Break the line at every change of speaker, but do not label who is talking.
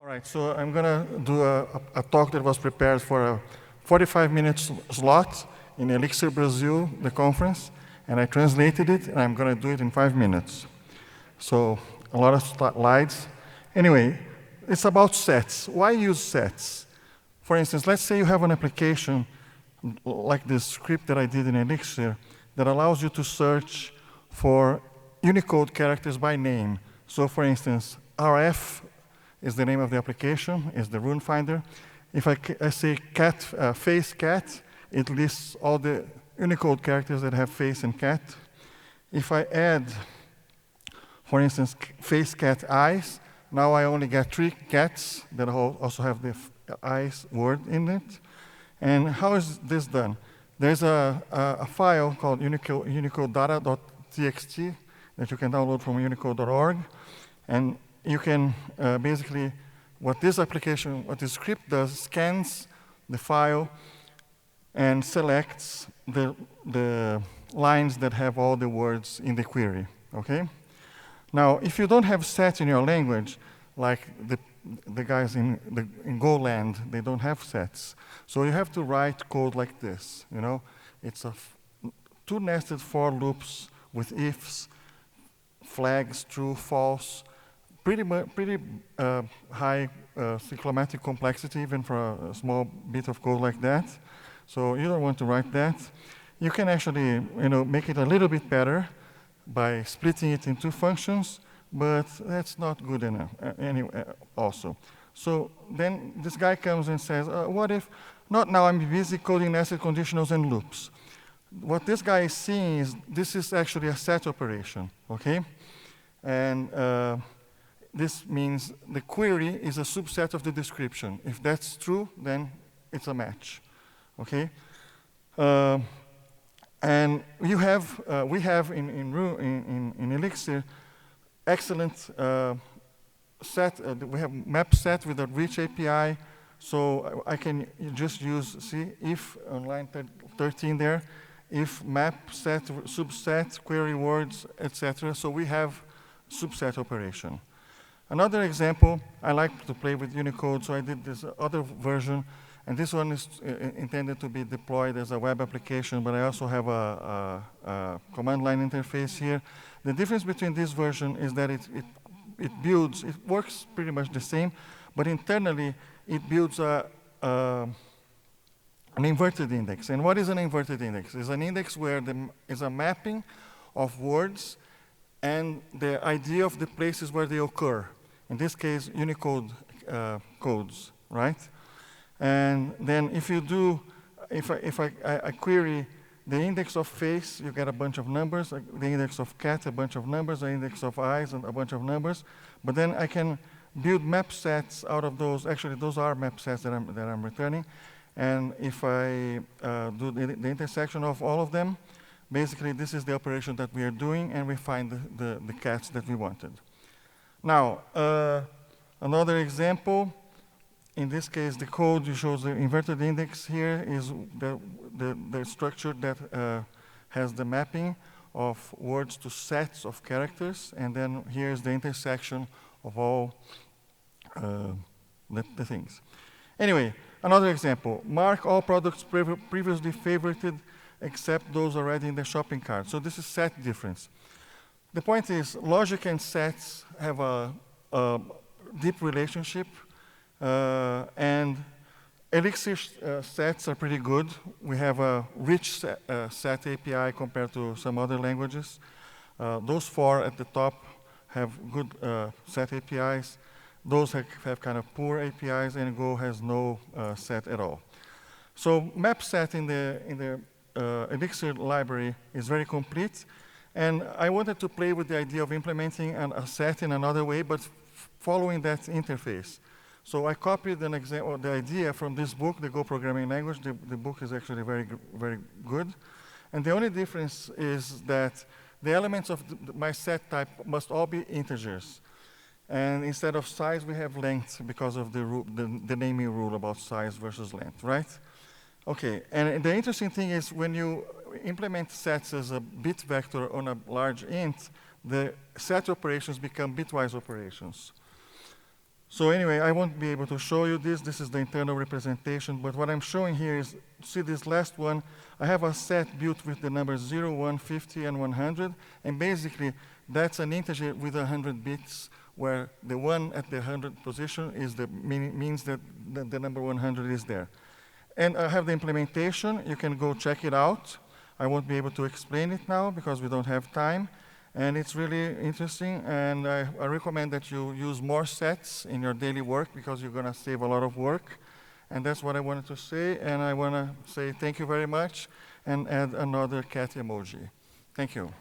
All right, so I'm going to do a talk that was prepared for a 45-minute slot in Elixir Brazil, the conference, and I translated it, and I'm going to do it in 5 minutes. So a lot of slides. Anyway, it's about sets. Why use sets? For instance, let's say you have an application like this script that I did in Elixir that allows you to search for Unicode characters by name. So for instance, RF is the name of the application, is the rune finder. If I say cat, face cat, it lists all the Unicode characters that have face and cat. If I add, for instance, face cat eyes, now I only get 3 cats that also have the eyes word in it. And how is this done? There's a file called unicodedata.txt that you can download from unicode.org. And you can basically, what this script does, scans the file and selects the lines that have all the words in the query, okay? Now, if you don't have sets in your language, like the guys in Goland, they don't have sets. So you have to write code like this, you know? It's 2 nested for loops with ifs, flags, true, false, pretty high cyclomatic complexity, even for a small bit of code like that. So you don't want to write that. You can actually, make it a little bit better by splitting it into functions, but that's not good enough anyway, also. So then this guy comes and says, what if, not now, I'm busy coding nested conditionals and loops. What this guy is seeing is this is actually a set operation, okay? And this means the query is a subset of the description. If that's true, then it's a match, okay? And we have in Elixir excellent set. We have map set with a rich API, so I can just use if on line 13 there, if map set subset query words, etc. So we have subset operation. Another example, I like to play with Unicode, so I did this other version, and this one is intended to be deployed as a web application, but I also have a command line interface here. The difference between this version is that it works pretty much the same, but internally it builds an inverted index. And what is an inverted index? It's an index where there is a mapping of words and the idea of the places where they occur. In this case, Unicode codes, right? And then if you do, if I query the index of face, you get a bunch of numbers. The index of cat, a bunch of numbers. The index of eyes, and a bunch of numbers. But then I can build map sets out of those. Actually, those are map sets that I'm returning. And if I do the intersection of all of them, basically this is the operation that we are doing, and we find the cats that we wanted. Now, another example. In this case, the code shows the inverted index here is the structure that has the mapping of words to sets of characters, and then here's the intersection of all the things. Anyway, another example. Mark all products previously favorited except those already in the shopping cart. So this is set difference. The point is, logic and sets have a deep relationship. And Elixir sets are pretty good. We have a rich set API compared to some other languages. Those 4 at the top have good set APIs. Those have kind of poor APIs, and Go has no set at all. So map set in the Elixir library is very complete. And I wanted to play with the idea of implementing a set in another way, but following that interface. So I copied an example, the idea from this book, the Go Programming Language. The book is actually very good. And the only difference is that the elements of my set type must all be integers. And instead of size, we have length because of the naming rule about size versus length, right? Okay, and the interesting thing is when you implement sets as a bit vector on a large int, the set operations become bitwise operations. So anyway, I won't be able to show you this. This is the internal representation. But what I'm showing here is, see this last one, I have a set built with the numbers 0, 1, 50, and 100. And basically, that's an integer with 100 bits, where the 1 at the 100 position is means that the number 100 is there. And I have the implementation. You can go check it out. I won't be able to explain it now because we don't have time. And it's really interesting. And I recommend that you use more sets in your daily work because you're going to save a lot of work. And that's what I wanted to say. And I want to say thank you very much and add another cat emoji. Thank you.